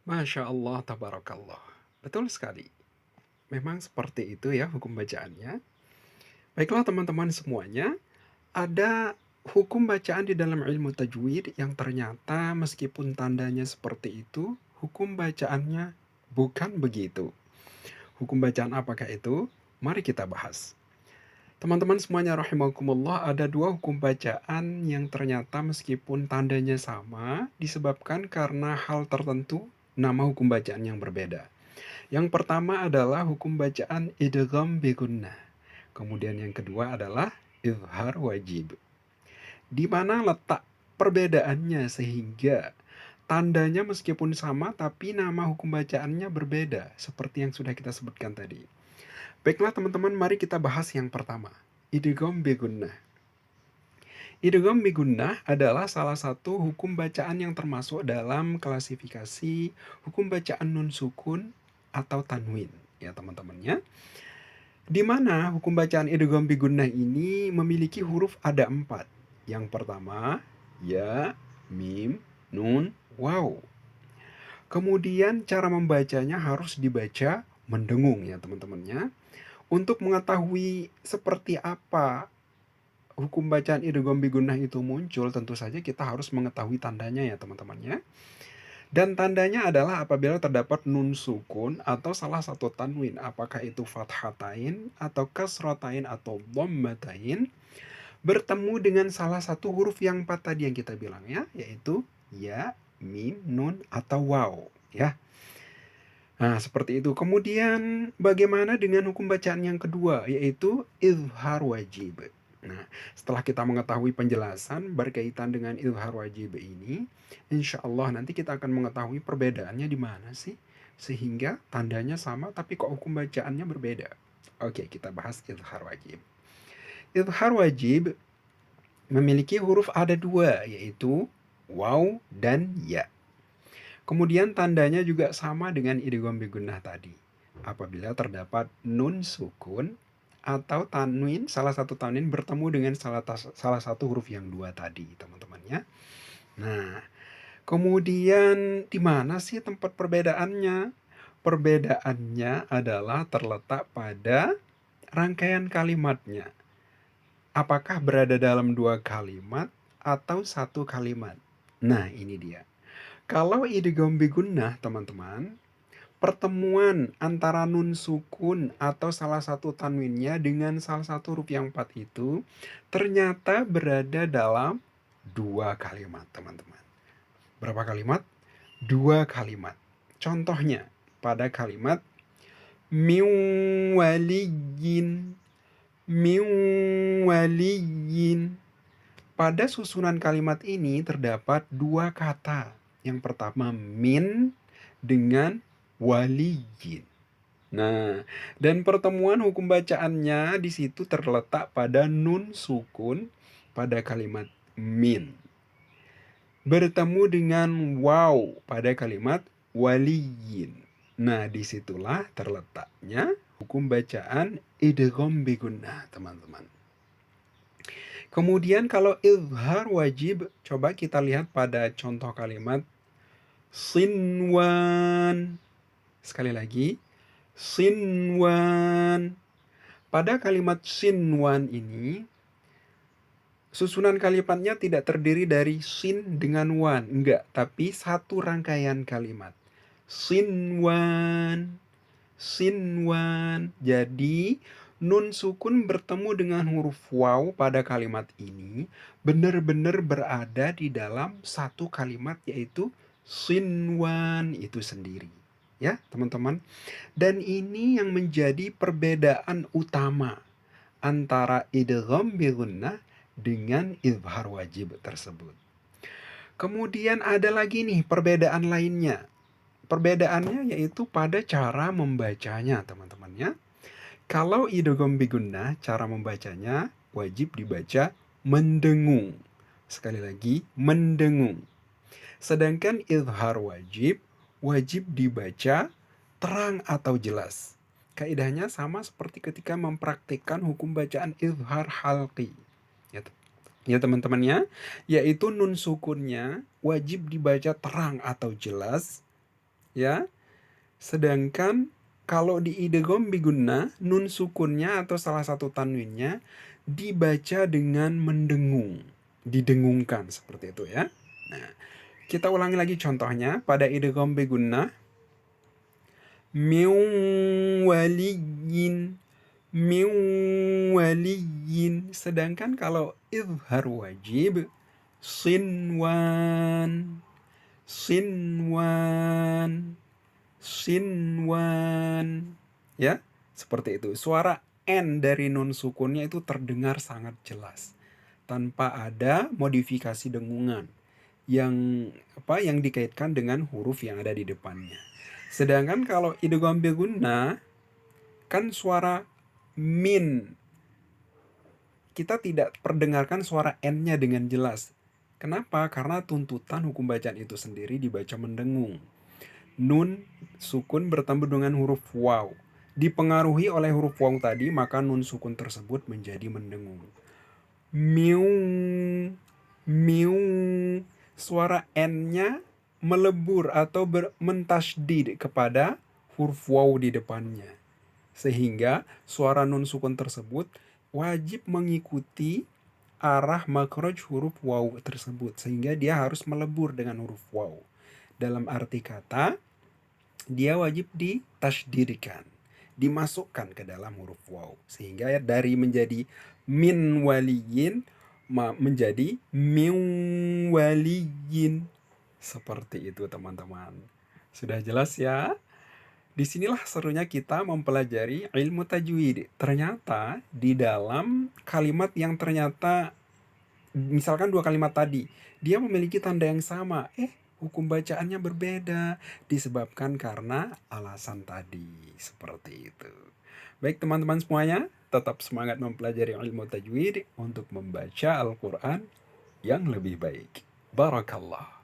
Masya Allah, tabarakallah. Betul sekali. Memang seperti itu ya hukum bacaannya. Baiklah teman-teman semuanya, ada hukum bacaan di dalam ilmu tajwid yang ternyata meskipun tandanya seperti itu, hukum bacaannya bukan begitu. Hukum bacaan apakah itu? Mari kita bahas. Teman-teman semuanya rahimakumullah, ada dua hukum bacaan yang ternyata meskipun tandanya sama, disebabkan karena hal tertentu, nama hukum bacaan yang berbeda. Yang pertama adalah hukum bacaan idgham bi gunnah. Kemudian yang kedua adalah izhar wajib. Di mana letak perbedaannya sehingga tandanya meskipun sama tapi nama hukum bacaannya berbeda seperti yang sudah kita sebutkan tadi. Baiklah teman-teman, mari kita bahas yang pertama. Idgham bi gunnah. Idgham bi gunnah adalah salah satu hukum bacaan yang termasuk dalam klasifikasi hukum bacaan nun sukun atau tanwin ya teman-temannya. Di mana hukum bacaan idgham bi gunnah ini memiliki huruf ada 4. Yang pertama, ya, mim, nun, waw. Kemudian cara membacanya harus dibaca mendengung ya teman-temannya. Untuk mengetahui seperti apa hukum bacaan idgham bi gunnah itu muncul, tentu saja kita harus mengetahui tandanya ya teman-temannya. Dan tandanya adalah apabila terdapat nun sukun atau salah satu tanwin, apakah itu fathatain atau kasratain atau dhammatain, bertemu dengan salah satu huruf yang 4 tadi yang kita bilang ya, yaitu ya, mim, nun, atau waw ya. Nah, seperti itu. Kemudian bagaimana dengan hukum bacaan yang kedua, yaitu izhar wajib. Nah, setelah kita mengetahui penjelasan berkaitan dengan izhar wajib ini, insya Allah nanti kita akan mengetahui perbedaannya di mana sih, sehingga tandanya sama tapi kok hukum bacaannya berbeda. Oke, kita bahas izhar wajib. Izhar wajib memiliki huruf ada 2, yaitu waw dan ya. Kemudian tandanya juga sama dengan idgham bi gunnah tadi. Apabila terdapat nun sukun atau tanwin, salah satu tanwin bertemu dengan salah satu huruf yang 2 tadi, teman-temannya. Nah, kemudian di mana sih tempat perbedaannya? Perbedaannya adalah terletak pada rangkaian kalimatnya. Apakah berada dalam 2 kalimat atau 1 kalimat? Nah, ini dia. Kalau idgham bi gunnah, teman-teman, pertemuan antara nun sukun atau salah satu tanwinnya dengan salah satu huruf yang 4 itu ternyata berada dalam 2 kalimat, teman-teman. Berapa kalimat? 2 kalimat. Contohnya pada kalimat min waliyin, min waliyin. Pada susunan kalimat ini terdapat 2 kata. Yang pertama min dengan waliyin. Nah, dan pertemuan hukum bacaannya di situ terletak pada nun sukun pada kalimat min. Bertemu dengan waw pada kalimat waliyin. Nah, disitulah terletaknya hukum bacaan idgham bi gunnah, teman-teman. Kemudian kalau izhar wajib, coba kita lihat pada contoh kalimat sinwan. Sekali lagi, sinwan. Pada kalimat sinwan ini, susunan kalimatnya tidak terdiri dari sin dengan wan. Enggak, tapi satu rangkaian kalimat. Sinwan, sinwan. Jadi, nun sukun bertemu dengan huruf waw pada kalimat ini benar-benar berada di dalam satu kalimat, yaitu sinwan itu sendiri. Ya, teman-teman. Dan ini yang menjadi perbedaan utama antara idgham bi gunnah dengan izhar wajib tersebut. Kemudian ada lagi nih perbedaan lainnya. Perbedaannya yaitu pada cara membacanya, teman-temannya. Kalau idgham bi gunnah, cara membacanya wajib dibaca mendengung. Sekali lagi, mendengung. Sedangkan izhar wajib, wajib dibaca terang atau jelas. Kaidahnya sama seperti ketika mempraktikkan hukum bacaan izhar halqi. Ya teman-temannya, yaitu nun sukunnya wajib dibaca terang atau jelas. ya. Sedangkan kalau di idgham bigunnah, nun sukunnya atau salah satu tanwinnya dibaca dengan mendengung, didengungkan seperti itu ya. Nah, kita ulangi lagi contohnya pada idgham bigunnah. Min waliyin, min waliyin. Sedangkan kalau izhar wajib, sinwan, sinwan, sinwan. Ya, seperti itu. Suara N dari nun sukunnya itu terdengar sangat jelas tanpa ada modifikasi dengungan yang yang dikaitkan dengan huruf yang ada di depannya. Sedangkan kalau idgham bigunnah kan suara min, kita tidak perdengarkan suara N-nya dengan jelas. Kenapa? Karena tuntutan hukum bacaan itu sendiri dibaca mendengung. Nun sukun bertemu dengan huruf waw. Dipengaruhi oleh huruf waw tadi, maka nun sukun tersebut menjadi mendengung. Miu, miu. Suara N-nya melebur atau mentasydid kepada huruf waw di depannya. Sehingga suara nun sukun tersebut wajib mengikuti arah makhraj huruf waw tersebut. Sehingga dia harus melebur dengan huruf waw. Dalam arti kata, dia wajib ditasydidkan, dimasukkan ke dalam huruf waw. Sehingga dari menjadi min waliyin menjadi min waliyin. Seperti itu teman-teman. Sudah jelas ya? Disinilah serunya kita mempelajari ilmu tajwid. Ternyata di dalam kalimat yang ternyata, misalkan dua kalimat tadi, dia memiliki tanda yang sama. Hukum bacaannya berbeda. Disebabkan karena alasan tadi. Seperti itu. Baik teman-teman semuanya, tetap semangat mempelajari ilmu tajwid untuk membaca Al-Quran yang lebih baik. Barakallah.